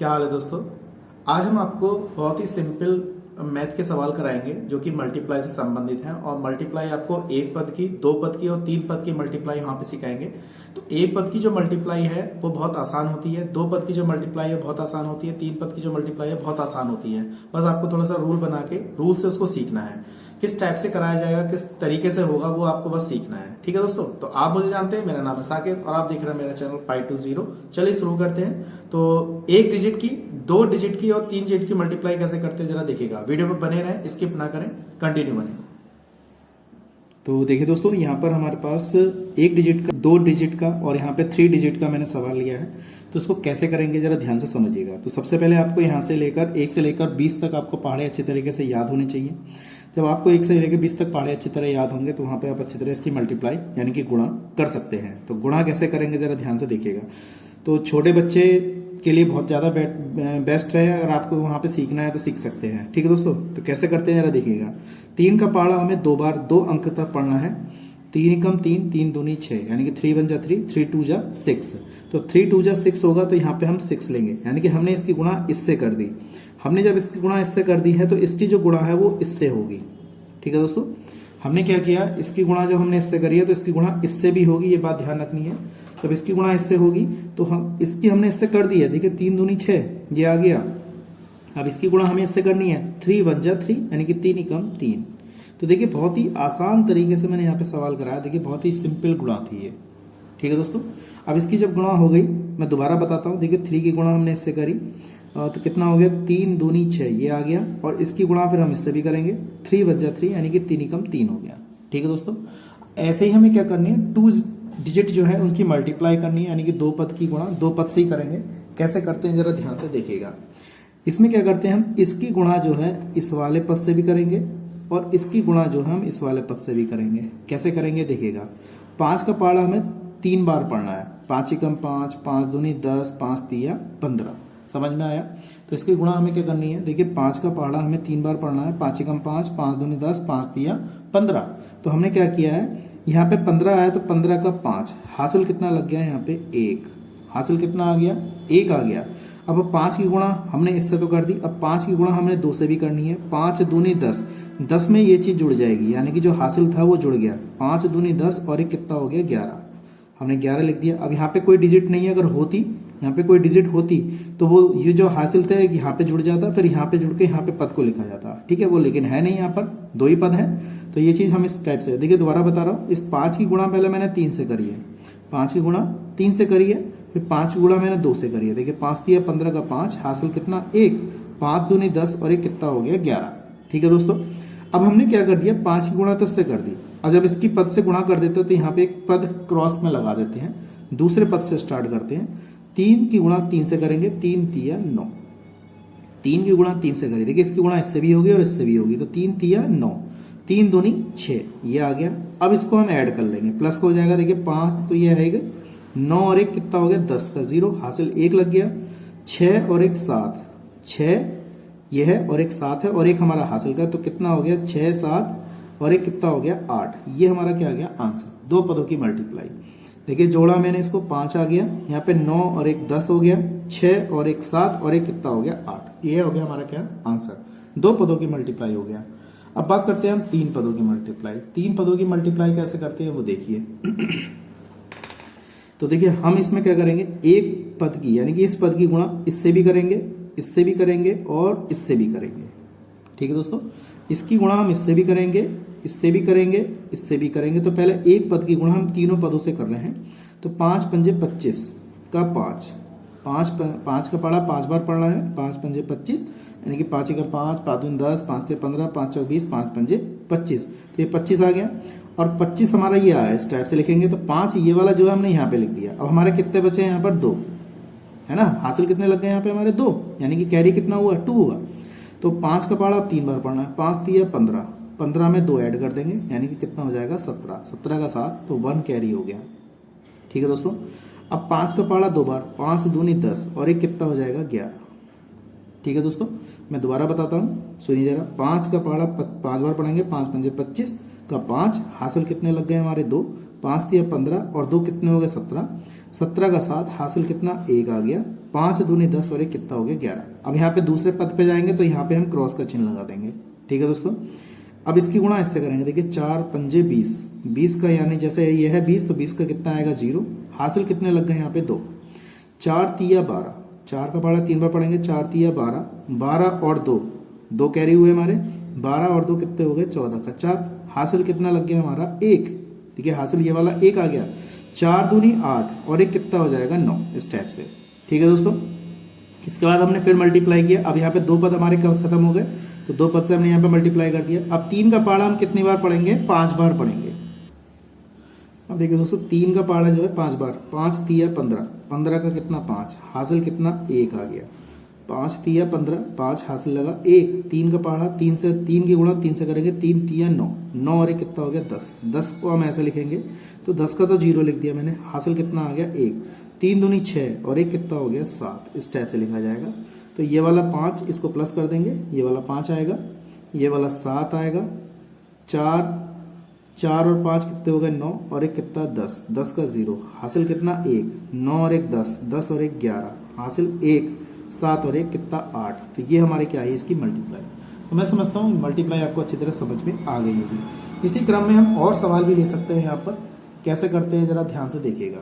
क्या हाल है दोस्तों। आज हम आपको बहुत ही सिंपल मैथ के सवाल कराएंगे जो कि मल्टीप्लाई से संबंधित हैं और मल्टीप्लाई आपको एक पद की, दो पद की और तीन पद की मल्टीप्लाई वहां पे सिखाएंगे। तो एक पद की जो मल्टीप्लाई है वो बहुत आसान होती है, दो पद की जो मल्टीप्लाई है बहुत आसान होती है, तीन पद की जो मल्टीप्लाई है बहुत आसान होती है। बस आपको थोड़ा सा रूल बना के रूल से उसको सीखना है, किस टाइप से कराया जाएगा, किस तरीके से होगा वो आपको बस सीखना है। ठीक है दोस्तों, तो आप मुझे जानते हैं, मेरा नाम है साकेत और आप देख रहे हैं मेरा चैनल Pi2Zero। चलिए शुरू करते हैं। तो एक डिजिट की, दो डिजिट की और तीन डिजिट की मल्टीप्लाई कैसे करते हैं जरा देखिएगा। वीडियो में बने रहें, स्किप ना करें, कंटिन्यू बने। तो देखिए दोस्तों, यहाँ पर हमारे पास एक डिजिट का, दो डिजिट का और यहाँ पे थ्री डिजिट का मैंने सवाल लिया है। तो इसको कैसे करेंगे जरा ध्यान से समझिएगा। तो सबसे पहले आपको यहाँ से लेकर 1 से लेकर 20 तक आपको पहाड़े अच्छी तरीके से याद होने चाहिए। जब आपको 1 से लेकर 20 तक पहाड़े अच्छी तरह याद होंगे तो वहाँ पे आप अच्छी तरह इसकी मल्टीप्लाई यानी कि गुणा कर सकते हैं। तो गुणा कैसे करेंगे जरा ध्यान से देखिएगा। तो छोटे बच्चे के लिए बहुत ज़्यादा बेस्ट है, अगर आपको वहाँ पे सीखना है तो सीख सकते हैं। ठीक है दोस्तों, तो कैसे करते हैं जरा देखिएगा। 3 का पहाड़ा हमें 2 बार 2 अंक तक पढ़ना है। 3 एकम 3, 3 दूनी 6, यानी कि 3 1 जा 3, 3 2 जा 6। तो 3 2 जा 6 होगा तो यहाँ पे हम 6 लेंगे, यानी कि हमने इसकी गुणा इससे कर दी। हमने जब इसकी गुणा इससे कर दी है तो इसकी जो गुणा है वो इससे होगी। ठीक है दोस्तों, हमने क्या किया, इसकी गुणा जब हमने इससे करी है तो इसकी गुणा इससे भी होगी, ये बात ध्यान रखनी है। जब इसकी गुणा इससे होगी तो हम इसकी हमने इससे कर दी है। देखिए 3 दूनी 6 ये आ गया। अब इसकी गुणा हमें इससे करनी है, 3 1 जा 3, यानी कि 3 एकम 3। तो देखिए बहुत ही आसान तरीके से मैंने यहाँ पे सवाल कराया। देखिए बहुत ही सिंपल गुणा थी ये। ठीक है दोस्तों, अब इसकी जब गुणा हो गई मैं दोबारा बताता हूँ। देखिए 3 की गुणा हमने इससे करी तो कितना हो गया, 3 दूनी 6 ये आ गया। और इसकी गुणा फिर हम इससे भी करेंगे, 3 1 जा 3, यानी कि 3 एकम 3 हो गया। ठीक है दोस्तों, ऐसे ही हमें क्या करनी है, 2 डिजिट जो है उसकी मल्टीप्लाई करनी है, यानी कि दो पद की गुणा दो पद से ही करेंगे। कैसे करते हैं जरा ध्यान से देखिएगा। इसमें क्या करते हैं, हम इसकी गुणा जो है इस वाले पद से भी करेंगे और इसकी गुणा जो है हम इस वाले पद से भी करेंगे। कैसे करेंगे देखिएगा। 5 का पहाड़ा हमें 3 बार पढ़ना है। 5 एकम 5, 5 दूनी 10, 5 तिया 15। समझ में आया। तो इसकी गुणा हमें क्या करनी है, देखिए 5 का पहाड़ा हमें 3 बार पढ़ना है। 5 एकम 5, 5 दूनी 10, 5 तिया 15। तो हमने क्या किया है, यहाँ पे 15 आया तो 15 का 5 हासिल कितना लग गया है, यहाँ पे 1 हासिल कितना आ गया, 1 आ गया। अब 5 की गुणा हमने इससे तो कर दी, अब 5 की गुणा हमने 2 से भी करनी है। 5 दूनी 10, 10 में ये चीज़ जुड़ जाएगी, यानी कि जो हासिल था वो जुड़ गया। 5 दूनी 10 और एक कितना हो गया, 11। हमने 11 लिख दिया। अब यहाँ पे कोई डिजिट नहीं है, अगर होती यहाँ पे कोई डिजिट होती तो वो ये जो हासिल था यहाँ पे जुड़ जाता, फिर यहाँ पे जुड़ के यहाँ पे पद को लिखा जाता। ठीक है, वो लेकिन है नहीं, यहाँ पर 2 ही पद हैं। तो ये चीज़ हम इस टाइप से, देखिए दोबारा बता रहा हूँ। इस 5 की गुणा पहले मैंने 3 से करी है, 5 की गुणा 3 से करी है, फिर 5 की गुणा मैंने 2 से करी है। देखिए 5 तिया 15 का 5 हासिल कितना, 1, 5 दूनी 10 और एक कितना हो गया, 11। ठीक है दोस्तों, अब हमने क्या कर दिया, 5 की गुणा तो इससे कर दी। अब जब इसकी पद से गुणा कर देते हो तो यहाँ पे एक पद क्रॉस में लगा देते हैं, दूसरे पद से स्टार्ट करते हैं। 3 की गुणा 3 से करेंगे, 3 तिया 9। 3 की गुणा 3 से करें, देखिए इसकी गुणा इससे भी होगी और इससे भी होगी, तो 3 तिया 9, 3 दूनी 6 ये आ गया। अब इसको हम ऐड कर लेंगे, प्लस का हो जाएगा। देखिए 5 तो ये आएगा, 9 और 1 कितना हो गया, 10 का 0 हासिल 1 लग गया। 6 और 1 7, 6 ये है और 1 7 है और 1 हमारा हासिल का, तो कितना हो गया, 6 7 और 1 कितना हो गया, 8। ये हमारा क्या आ गया, आंसर। दो पदों की मल्टीप्लाई। देखिए जोड़ा मैंने इसको, 5 आ गया, यहाँ पे 9 और 1 10 हो गया, 6 और 1 7 और 1 कितना हो गया, 8। ये हो गया हमारा क्या, आंसर। दो पदों की मल्टीप्लाई हो गया। अब बात करते हैं हम 3 पदों की मल्टीप्लाई। 3 पदों की मल्टीप्लाई कैसे करते हैं वो देखिए। तो देखिए हम इसमें क्या करेंगे, एक पद की यानी कि इस पद की गुणा इससे भी करेंगे, इससे भी करेंगे और इससे भी करेंगे। ठीक है दोस्तों, इसकी गुणा हम इससे भी करेंगे, इससे भी करेंगे, इससे भी करेंगे। तो पहले एक पद की गुणा हम तीनों पदों से कर रहे हैं। तो 5 पंजे 25 का 5, 5 का पढ़ा 5 बार पढ़ना है। 5 पंजे 25, यानी कि 5 का 5, 5 दूनी 10, 5 ते 15, 5 चौक 20, 5 पंजे 25। तो ये 25 आ गया और 25 हमारा ये आया, इस टाइप से लिखेंगे। तो 5 ये वाला जो है हमने यहाँ पे लिख दिया। अब हमारे कितने बचे हैं यहाँ पर, 2 है ना। हासिल कितने लग गए यहाँ पे हमारे, 2, यानी कि कैरी कितना हुआ, 2 हुआ। तो 5 का पहाड़ा अब 3 बार पढ़ना है। 5 तिया 15, 15 में 2 ऐड कर देंगे, यानी कि कितना हो जाएगा, 17, 17 का 7, तो 1 कैरी हो गया। ठीक है दोस्तों, अब 5 का पहाड़ा 2 बार, 5 दूनी 10 और एक कितना हो जाएगा, 11। ठीक है दोस्तों, मैं दोबारा बताता हूँ, सुनिए जरा। 5 का पहाड़ा 5 बार पढ़ेंगे, 5 पंजे 25 का 5 हासिल कितने लग गए हमारे, 2, 5 तिया 15 और 2 कितने हो गए, 17। 17 का 7 हासिल कितना 1 आ गया। 5 दूनी 10 और 1 कितना हो गया 11। अब यहाँ पे दूसरे पद पे जाएंगे तो यहाँ पे हम क्रॉस का चिन्ह लगा देंगे। ठीक है दोस्तों, अब इसकी गुणा इससे करेंगे। देखिए 4 पंजे 20, 20 का यानी जैसे ये है 20 तो 20 का कितना आएगा 0। हासिल कितने लग गए यहाँ पे 2। 4 तिया 12, 4 का पढ़ा 3 बार पढ़ेंगे। 4 तिया 12, 12 और 2, 2 कैरी हुए हमारे। 12 और 2 कितने हो गए 14 का 4। हासिल कितना लग गया हमारा 1। ठीक है, हासिल ये वाला 1 आ गया। 4 दूनी 8 और 1 कितना हो जाएगा 9, इस टाइप से। ठीक है दोस्तों, इसके बाद हमने फिर मल्टीप्लाई किया। अब यहाँ पे 2 पद हमारे कब खत्म हो गए, तो 2 पद से हमने यहाँ पे मल्टीप्लाई कर दिया। अब 3 का पहाड़ा हम कितनी बार पढ़ेंगे, 5 बार पढ़ेंगे। अब देखिए दोस्तों 3 का पहाड़ा जो है 5 बार। 5 तिया 15, 15 का कितना 5, हासिल कितना 1 आ गया। 5 तिया 15, 5 हासिल लगा 1। 3 का पहाड़ा 3 से, 3 की गुणा 3 से करेंगे। 3 तिया 9, 9 और 1 कितना हो गया 10। 10 को हम ऐसे लिखेंगे तो 10 का तो 0 लिख दिया मैंने। हासिल कितना आ गया 1। 3 दूनी 6 और 1 कितना हो गया 7, इस टाइप से लिखा जाएगा। तो ये वाला 5 इसको प्लस कर देंगे, ये वाला 5 आएगा, ये वाला 7 आएगा। 4 और 5 कितने हो गए 9 और 1 कितना 10, 10 का 0। हासिल कितना 1, 9 और 1 10, 10 और 1 11। हासिल 1, 7 और 1 कितना 8। तो ये हमारे क्या है इसकी मल्टीप्लाई। तो मैं समझता हूँ मल्टीप्लाई आपको अच्छी तरह समझ में आ गई होगी। इसी क्रम में हम और सवाल भी ले सकते हैं। यहाँ पर कैसे करते हैं जरा ध्यान से देखिएगा।